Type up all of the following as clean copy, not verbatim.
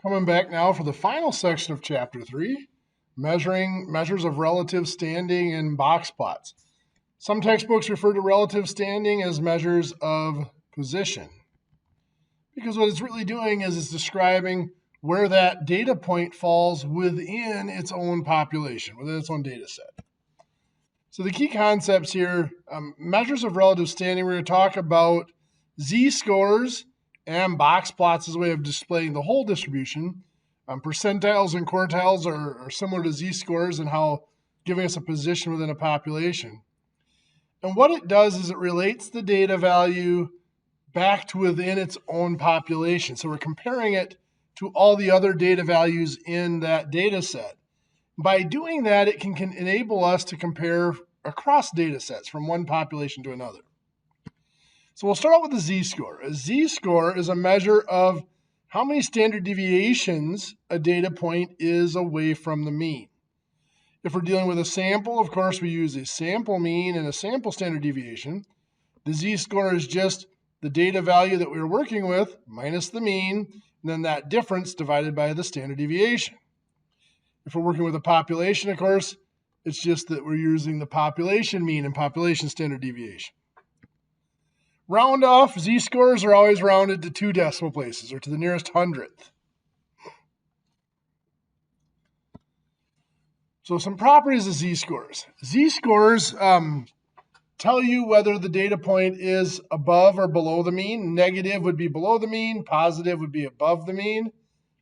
Coming back now for the final section of Chapter 3, measures of relative standing in box plots. Some textbooks refer to relative standing as measures of position, because what it's really doing is it's describing where that data point falls within its own population, within its own data set. So the key concepts here, measures of relative standing, we're going to talk about z-scores and box plots as a way of displaying the whole distribution. Percentiles and quartiles are similar to z-scores in how giving us a position within a population. And what it does is it relates the data value back to within its own population. So we're comparing it to all the other data values in that data set. By doing that, it can enable us to compare across data sets from one population to another. So we'll start out with the z-score. A z-score is a measure of how many standard deviations a data point is away from the mean. If we're dealing with a sample, of course, we use a sample mean and a sample standard deviation. The z-score is just the data value that we're working with minus the mean, and then that difference divided by the standard deviation. If we're working with a population, of course, it's just that we're using the population mean and population standard deviation. Round off, z-scores are always rounded to 2 decimal places, or to the nearest hundredth. So some properties of z-scores. Z-scores tell you whether the data point is above or below the mean. Negative would be below the mean, positive would be above the mean,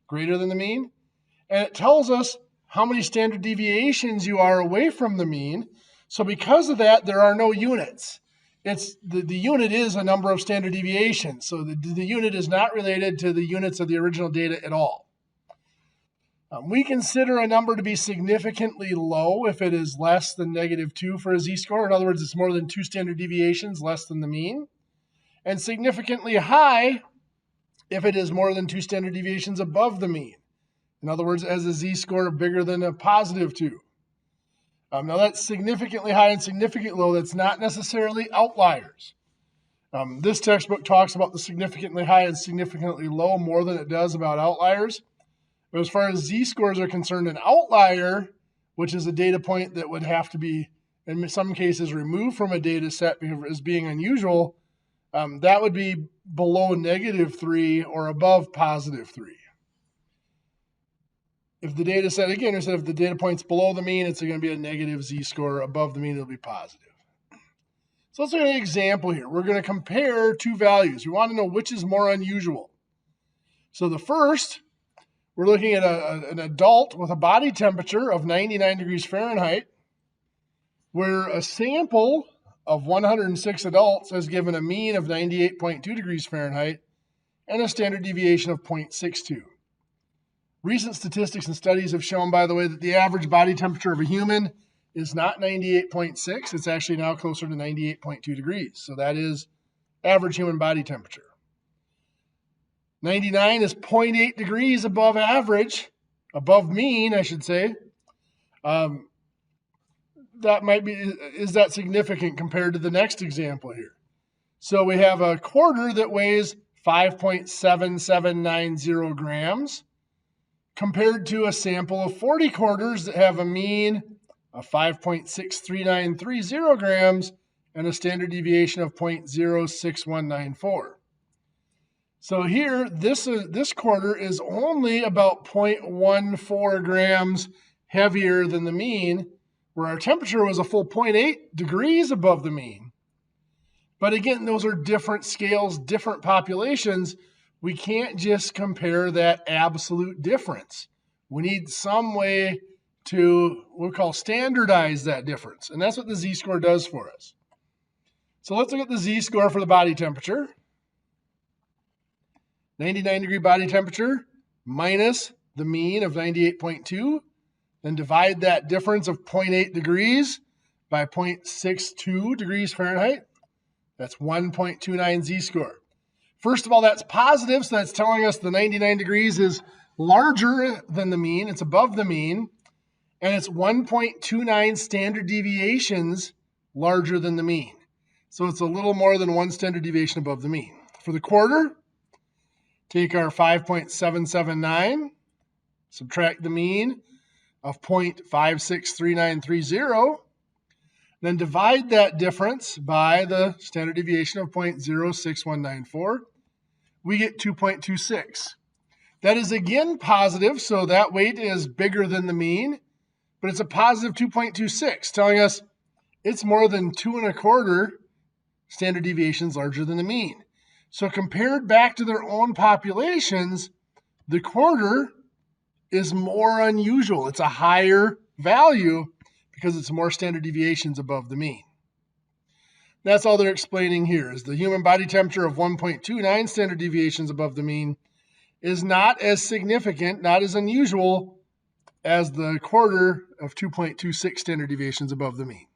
greater than the mean. And it tells us how many standard deviations you are away from the mean. So because of that, there are no units. The unit is a number of standard deviations. So the unit is not related to the units of the original data at all. We consider a number to be significantly low if it is less than -2 for a z-score. In other words, it's more than 2 standard deviations less than the mean. And significantly high if it is more than 2 standard deviations above the mean. In other words, as a z-score bigger than a +2. Now that's significantly high and significantly low. That's not necessarily outliers. This textbook talks about the significantly high and significantly low more than it does about outliers. But as far as z-scores are concerned, an outlier, which is a data point that would have to be, in some cases, removed from a data set as being unusual, that would be below -3 or above +3. If the data set, again, we said if the data point's below the mean, it's going to be a negative z-score. Above the mean, it'll be positive. So let's look at an example here. We're going to compare 2 values. We want to know which is more unusual. So the first, we're looking at an adult with a body temperature of 99 degrees Fahrenheit, where a sample of 106 adults has given a mean of 98.2 degrees Fahrenheit and a standard deviation of 0.62. Recent statistics and studies have shown, by the way, that the average body temperature of a human is not 98.6. It's actually now closer to 98.2 degrees. So that is average human body temperature. 99 is 0.8 degrees above average, above mean, I should say. That might be, is that significant compared to the next example here? So we have a quarter that weighs 5.7790 grams compared to a sample of 40 quarters that have a mean of 5.63930 grams and a standard deviation of 0.06194. So here, this quarter is only about 0.14 grams heavier than the mean, where our temperature was a full 0.8 degrees above the mean. But again, those are different scales, different populations. We can't just compare that absolute difference. We need some way to, what we call, standardize that difference. And that's what the z-score does for us. So let's look at the z-score for the body temperature. 99 degree body temperature minus the mean of 98.2. Then divide that difference of 0.8 degrees by 0.62 degrees Fahrenheit. That's 1.29 z-score. First of all, that's positive, so that's telling us the 99 degrees is larger than the mean. It's above the mean. And it's 1.29 standard deviations larger than the mean. So it's a little more than 1 standard deviation above the mean. For the quarter, take our 5.779, subtract the mean of 0.563930, then divide that difference by the standard deviation of 0.06194. We get 2.26. That is again positive, so that weight is bigger than the mean, but it's a positive 2.26, telling us it's more than 2.25 standard deviations larger than the mean. So compared back to their own populations, the quarter is more unusual. It's a higher value because it's more standard deviations above the mean. That's all they're explaining here, is the human body temperature of 1.29 standard deviations above the mean is not as significant, not as unusual as the quarter of 2.26 standard deviations above the mean.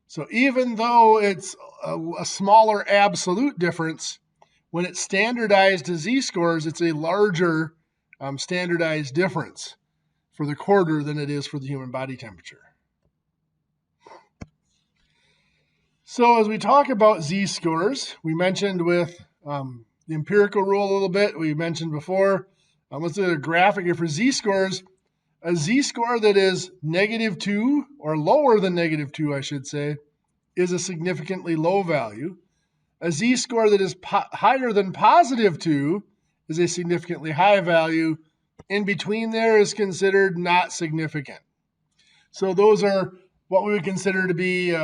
So even though it's a smaller absolute difference, when it's standardized to z-scores, it's a larger standardized difference for the quarter than it is for the human body temperature. So as we talk about z-scores, we mentioned with the empirical rule a little bit, we mentioned before. Let's do a graphic here for z-scores. A z-score that is -2 or lower than -2, I should say, is a significantly low value. A z-score that is higher than +2 is a significantly high value. In between there is considered not significant. So those are what we would consider to be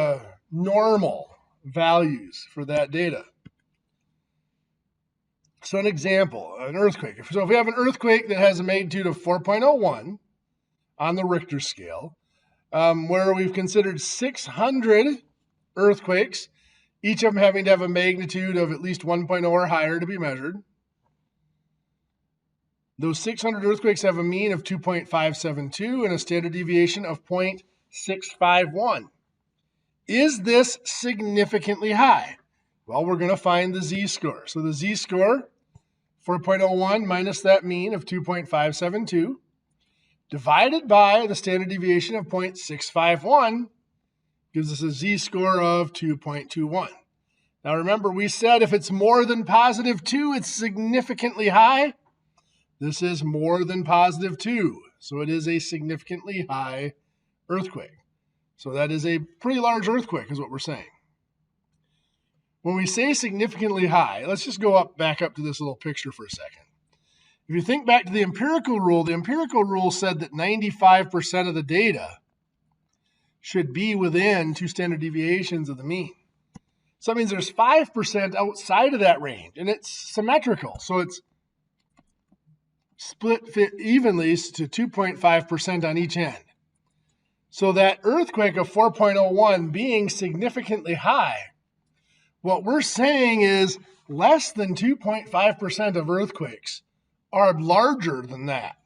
normal values for that data. So an example, an earthquake. So if we have an earthquake that has a magnitude of 4.01 on the Richter scale, where we've considered 600 earthquakes, each of them having to have a magnitude of at least 1.0 or higher to be measured. Those 600 earthquakes have a mean of 2.572 and a standard deviation of 0.651. Is this significantly high? Well, we're going to find the z-score. So the z-score, 4.01 minus that mean of 2.572, divided by the standard deviation of 0.651, gives us a z-score of 2.21. Now remember, we said if it's more than +2, it's significantly high. This is more than +2, so it is a significantly high earthquake. So that is a pretty large earthquake is what we're saying. When we say significantly high, let's just go back up to this little picture for a second. If you think back to the empirical rule said that 95% of the data should be within 2 standard deviations of the mean. So that means there's 5% outside of that range, and it's symmetrical. So it's split evenly to 2.5% on each end. So that earthquake of 4.01 being significantly high, what we're saying is less than 2.5% of earthquakes are larger than that.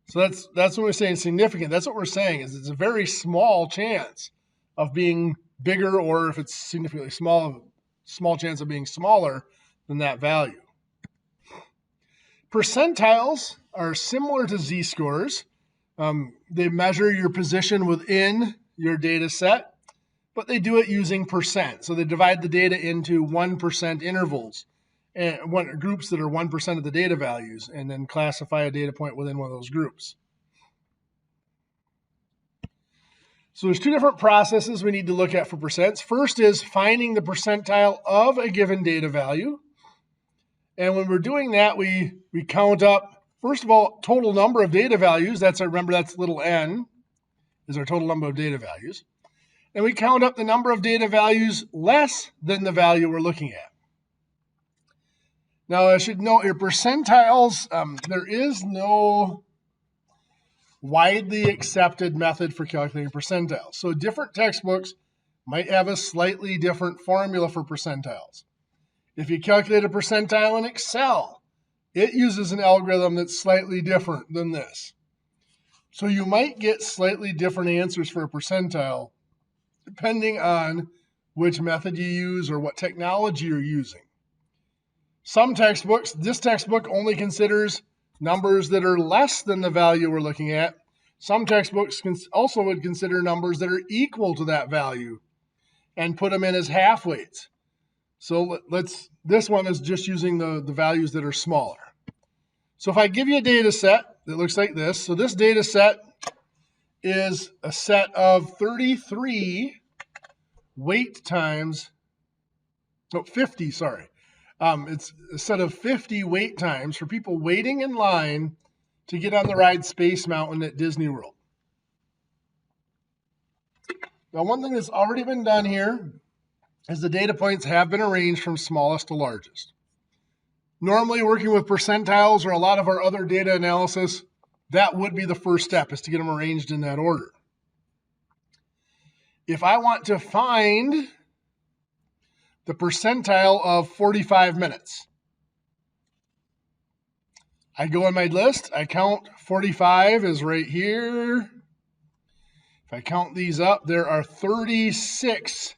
So that's what we're saying significant. That's what we're saying is it's a very small chance of being bigger, or if it's significantly small chance of being smaller than that value. Percentiles are similar to z-scores. They measure your position within your data set, but they do it using percent. So they divide the data into 1% intervals, and groups that are 1% of the data values, and then classify a data point within one of those groups. So there's 2 different processes we need to look at for percents. First is finding the percentile of a given data value. And when we're doing that, we count up, first of all, total number of data values. Remember that's little n is our total number of data values. And we count up the number of data values less than the value we're looking at. Now, I should note your percentiles, there is no widely accepted method for calculating percentiles. So different textbooks might have a slightly different formula for percentiles. If you calculate a percentile in Excel, it uses an algorithm that's slightly different than this. So you might get slightly different answers for a percentile depending on which method you use or what technology you're using. Some textbooks, this textbook only considers numbers that are less than the value we're looking at. Some textbooks also would consider numbers that are equal to that value and put them in as half weights. So this one is just using the values that are smaller. So if I give you a data set that looks like this, so this data set is a set of 33 wait times, no, 50, sorry. It's a set of 50 wait times for people waiting in line to get on the ride Space Mountain at Disney World. Now, one thing that's already been done here is the data points have been arranged from smallest to largest. Normally, working with percentiles or a lot of our other data analysis, that would be the first step, is to get them arranged in that order. If I want to find the percentile of 45 minutes, I go in my list, I count 45 is right here. If I count these up, there are 36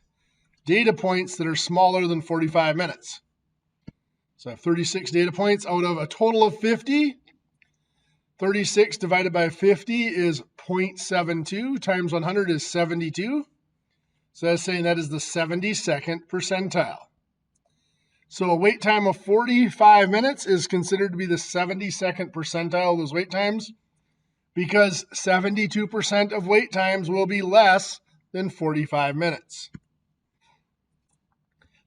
data points that are smaller than 45 minutes. So I have 36 data points out of a total of 50. 36 divided by 50 is 0.72 times 100 is 72. So that's saying that is the 72nd percentile. So a wait time of 45 minutes is considered to be the 72nd percentile of those wait times, because 72% of wait times will be less than 45 minutes.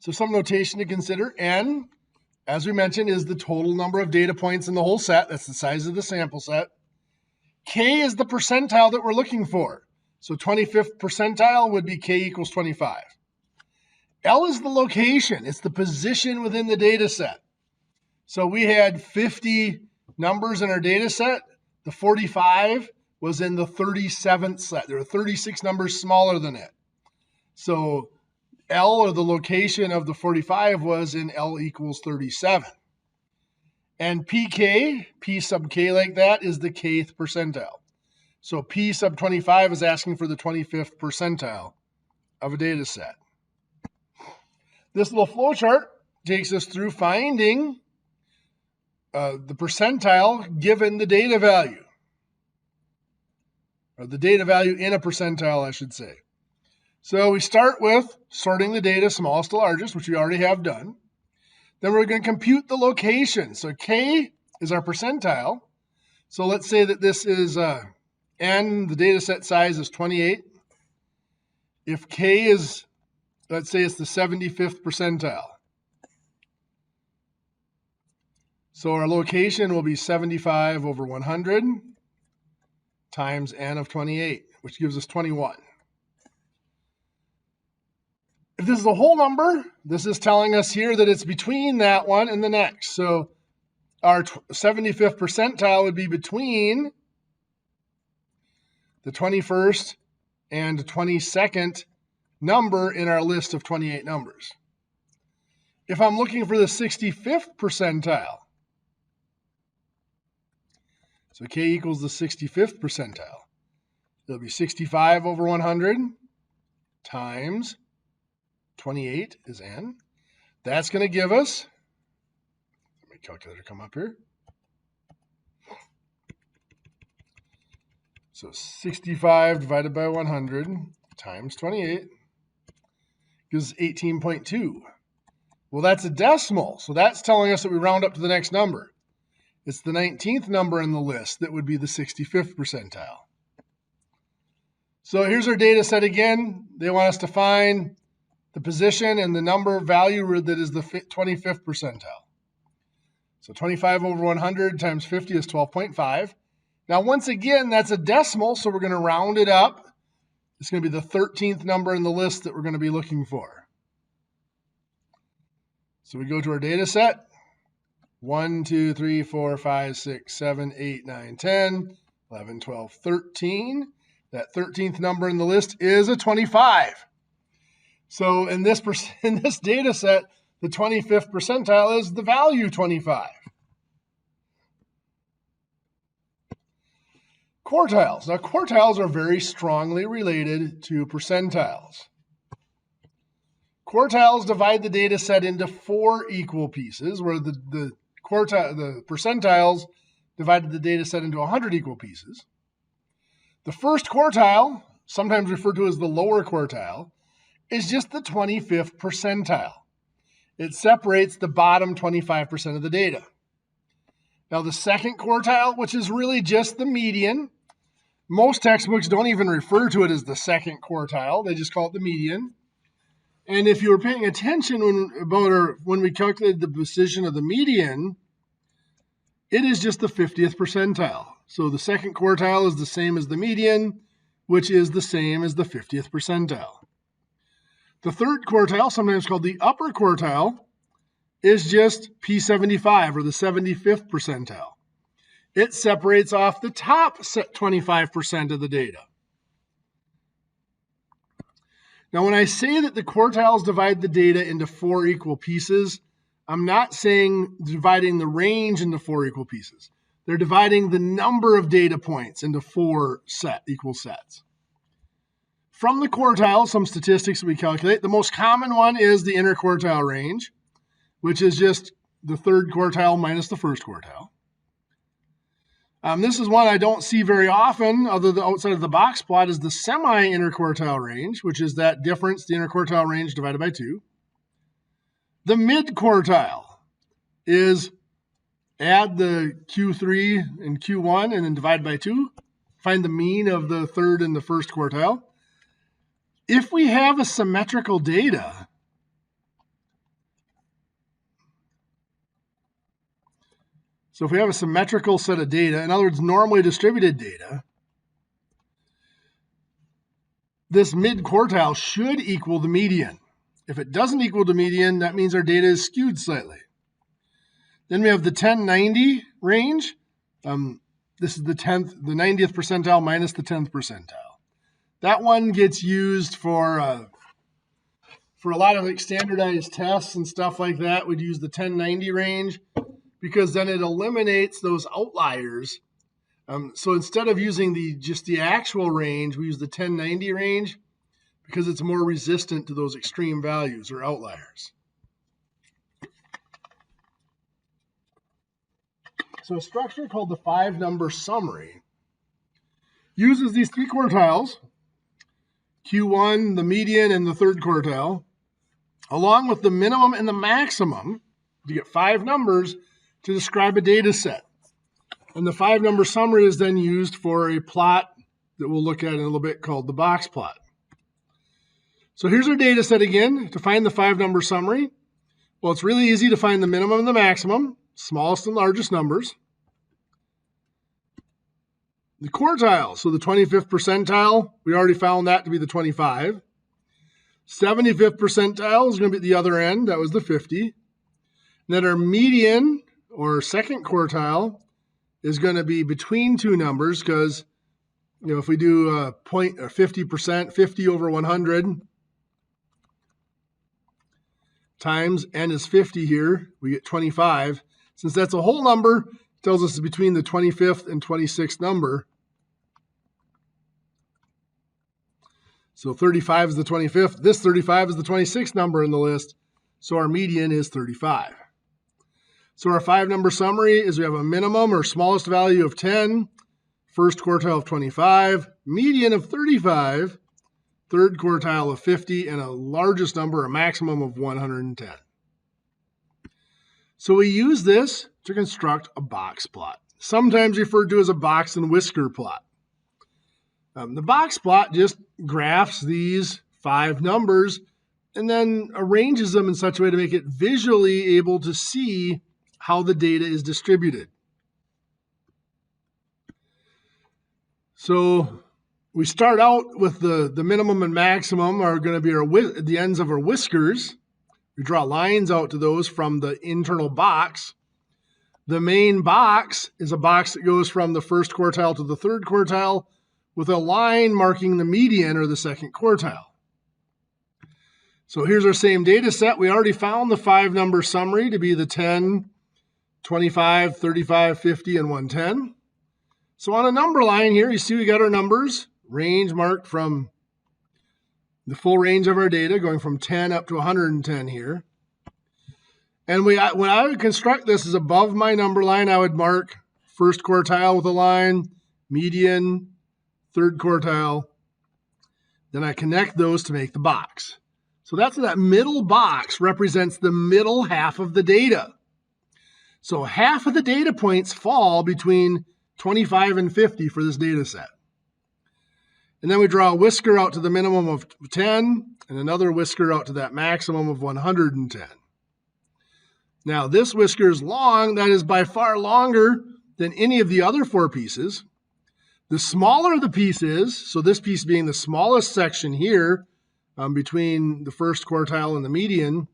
So some notation to consider. N, as we mentioned, is the total number of data points in the whole set. That's the size of the sample set. K is the percentile that we're looking for. So 25th percentile would be K equals 25. L is the location. It's the position within the data set. So we had 50 numbers in our data set. The 45 was in the 37th set. There were 36 numbers smaller than it. So L, or the location of the 45, was in L equals 37. And PK, P sub K like that, is the kth percentile. So P sub 25 is asking for the 25th percentile of a data set. This little flow chart takes us through finding the percentile given the data value. Or the data value in a percentile, I should say. So we start with sorting the data smallest to largest, which we already have done. Then we're going to compute the location. So K is our percentile. So let's say that this is N, the data set size is 28. If K is, let's say it's the 75th percentile. So our location will be 75 over 100 times N of 28, which gives us 21. If this is a whole number, this is telling us here that it's between that one and the next. So our 75th percentile would be between the 21st and 22nd number in our list of 28 numbers. If I'm looking for the 65th percentile, so K equals the 65th percentile, it'll be 65 over 100 times 28 is N. That's going to give us, let my calculator come up here. So 65 divided by 100 times 28 gives 18.2. Well, that's a decimal, so that's telling us that we round up to the next number. It's the 19th number in the list that would be the 65th percentile. So here's our data set again. They want us to find the position and the number value that is the 25th percentile. So 25 over 100 times 50 is 12.5. Now, once again, that's a decimal, so we're going to round it up. It's going to be the 13th number in the list that we're going to be looking for. So we go to our data set. 1, 2, 3, 4, 5, 6, 7, 8, 9, 10, 11, 12, 13. That 13th number in the list is a 25. So in this data set, the 25th percentile is the value 25. Quartiles. Now, quartiles are very strongly related to percentiles. Quartiles divide the data set into 4 equal pieces, where the percentiles divided the data set into 100 equal pieces. The first quartile, sometimes referred to as the lower quartile, is just the 25th percentile. It separates the bottom 25% of the data. Now the second quartile, which is really just the median, most textbooks don't even refer to it as the second quartile. They just call it the median. And if you were paying attention when we calculated the position of the median, it is just the 50th percentile. So the second quartile is the same as the median, which is the same as the 50th percentile. The third quartile, sometimes called the upper quartile, is just P75, or the 75th percentile. It separates off the top 25% of the data. Now, when I say that the quartiles divide the data into 4 equal pieces, I'm not saying dividing the range into 4 equal pieces. They're dividing the number of data points into 4 equal sets. From the quartiles, some statistics we calculate. The most common one is the interquartile range, which is just the third quartile minus the first quartile. This is one I don't see very often, other than outside of the box plot, is the semi-interquartile range, which is that difference, the interquartile range divided by 2. The mid-quartile is add the Q3 and Q1 and then divide by 2. Find the mean of the third and the first quartile. If we have a symmetrical data, so if we have a symmetrical set of data, in other words, normally distributed data, this mid-quartile should equal the median. If it doesn't equal the median, that means our data is skewed slightly. Then we have the 1090 range. This is the 90th percentile minus the 10th percentile. That one gets used for a lot of like standardized tests and stuff like that. We'd use the 1090 range, because then it eliminates those outliers. So instead of using just the actual range, we use the 1090 range because it's more resistant to those extreme values or outliers. So a structure called the 5-number summary uses these 3 quartiles, Q1, the median, and the third quartile, along with the minimum and the maximum, to get 5 numbers to describe a data set. And the 5-number summary is then used for a plot that we'll look at in a little bit called the box plot. So here's our data set again. To find the 5-number summary, well, it's really easy to find the minimum and the maximum, smallest and largest numbers. The quartile, so the 25th percentile, we already found that to be the 25. 75th percentile is going to be at the other end. That was the 50. And then our median, or second quartile, is going to be between 2 numbers, because if we do 50%, 50 over 100 times n is 50 here, we get 25. Since that's a whole number, it tells us it's between the 25th and 26th number. So 35 is the 25th. This 35 is the 26th number in the list. So our median is 35. So our 5-number summary is we have a minimum or smallest value of 10, first quartile of 25, median of 35, third quartile of 50, and a largest number, a maximum of 110. So we use this to construct a box plot, sometimes referred to as a box and whisker plot. The box plot just graphs these 5 numbers and then arranges them in such a way to make it visually able to see how the data is distributed. So we start out with the minimum and maximum are going to be the ends of our whiskers. We draw lines out to those from the internal box. The main box is a box that goes from the first quartile to the third quartile with a line marking the median or the second quartile. So here's our same data set. We already found the 5-number summary to be the 10, 25, 35, 50, and 110. So on a number line here, you see we got our numbers, range marked from the full range of our data, going from 10 up to 110 here. And when I would construct this as above my number line, I would mark first quartile with a line, median, third quartile. Then I connect those to make the box. So that middle box represents the middle half of the data. So half of the data points fall between 25 and 50 for this data set. And then we draw a whisker out to the minimum of 10 and another whisker out to that maximum of 110. Now this whisker is long. That is by far longer than any of the other four pieces. The smaller the piece is, so this piece being the smallest section here between the first quartile and the median,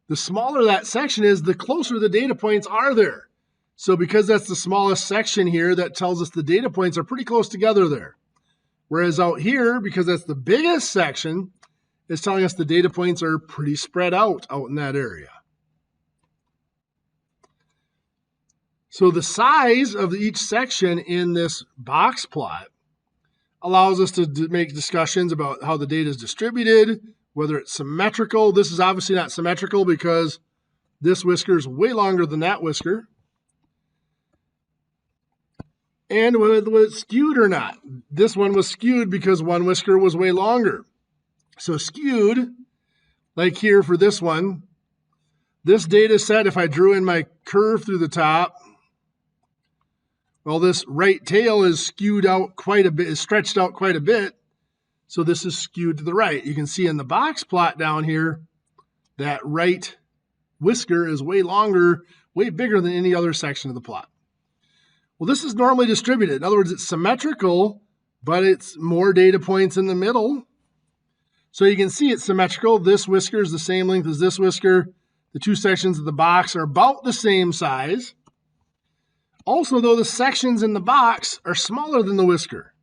the smaller that section is, the closer the data points are there. So because that's the smallest section here, that tells us the data points are pretty close together there. Whereas out here, because that's the biggest section, it's telling us the data points are pretty spread out in that area. So the size of each section in this box plot allows us to make discussions about how the data is distributed, whether it's symmetrical. This is obviously not symmetrical because this whisker is way longer than that whisker. And whether it's skewed or not. This one was skewed because one whisker was way longer. So skewed, like here for this one, this data set, if I drew in my curve through the top, well, this right tail is skewed out quite a bit, is stretched out quite a bit. So this is skewed to the right. You can see in the box plot down here, that right whisker is way longer, way bigger than any other section of the plot. Well, this is normally distributed. In other words, it's symmetrical, but it's more data points in the middle. So you can see it's symmetrical. This whisker is the same length as this whisker. The two sections of the box are about the same size. Also, though, the sections in the box are smaller than the whisker.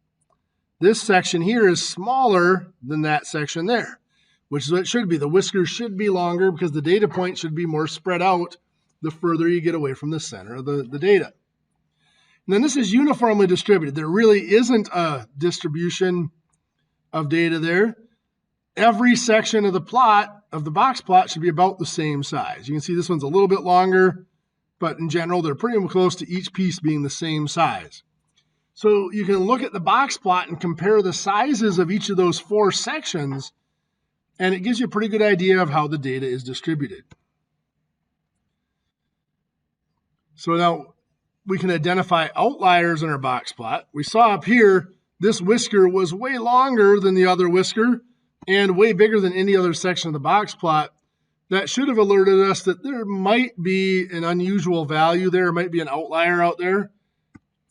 This section here is smaller than that section there, which is what it should be. The whisker should be longer because the data point should be more spread out the further you get away from the center of the data. And then this is uniformly distributed. There really isn't a distribution of data there. Every section of the plot, of the box plot, should be about the same size. You can see this one's a little bit longer, but in general, they're pretty close to each piece being the same size. So you can look at the box plot and compare the sizes of each of those four sections, and it gives you a pretty good idea of how the data is distributed. So now we can identify outliers in our box plot. We saw up here, this whisker was way longer than the other whisker and way bigger than any other section of the box plot. That should have alerted us that there might be an unusual value there, might be an outlier out there.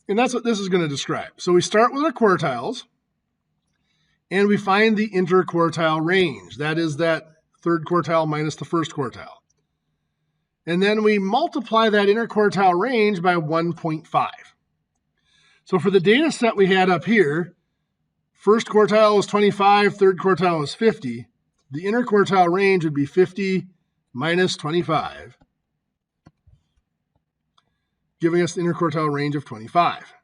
And that's what this is going to describe. So we start with our quartiles, and we find the interquartile range. That is that third quartile minus the first quartile. And then we multiply that interquartile range by 1.5. So for the data set we had up here, first quartile was 25, third quartile was 50. The interquartile range would be 50 minus 25, giving us the interquartile range of 25.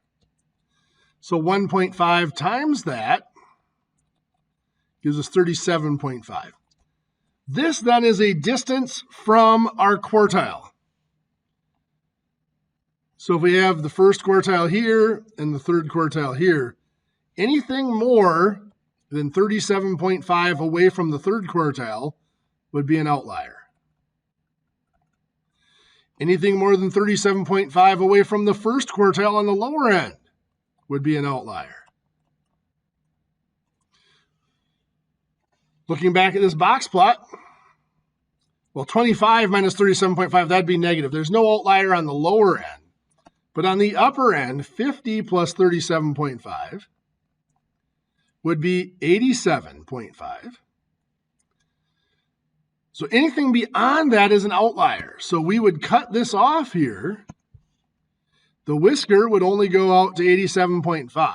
So 1.5 times that gives us 37.5. This then is a distance from our quartile. So if we have the first quartile here and the third quartile here, anything more than 37.5 away from the third quartile would be an outlier. Anything more than 37.5 away from the first quartile on the lower end would be an outlier. Looking back at this box plot, well, 25 minus 37.5, that'd be negative. There's no outlier on the lower end. But on the upper end, 50 plus 37.5 would be 87.5. So anything beyond that is an outlier. So we would cut this off here. The whisker would only go out to 87.5.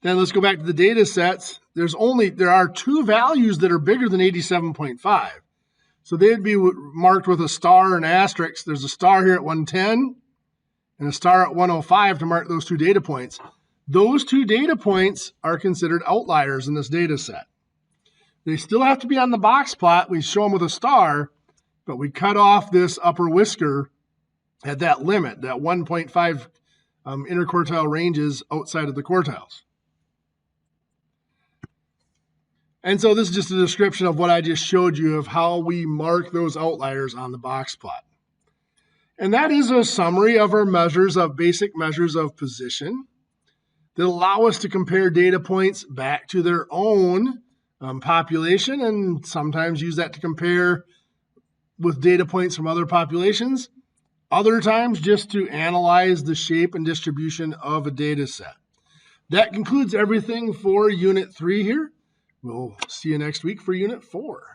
Then let's go back to the data sets. There are two values that are bigger than 87.5. So they'd be marked with a star and asterisk. There's a star here at 110 and a star at 105 to mark those two data points. Those two data points are considered outliers in this data set. They still have to be on the box plot. We show them with a star, but we cut off this upper whisker at that limit, that 1.5 interquartile ranges outside of the quartiles. And so this is just a description of what I just showed you of how we mark those outliers on the box plot. And that is a summary of our basic measures of position that allow us to compare data points back to their own population, and sometimes use that to compare with data points from other populations. Other times just to analyze the shape and distribution of a data set. That concludes everything for Unit 3 here. We'll see you next week for Unit 4.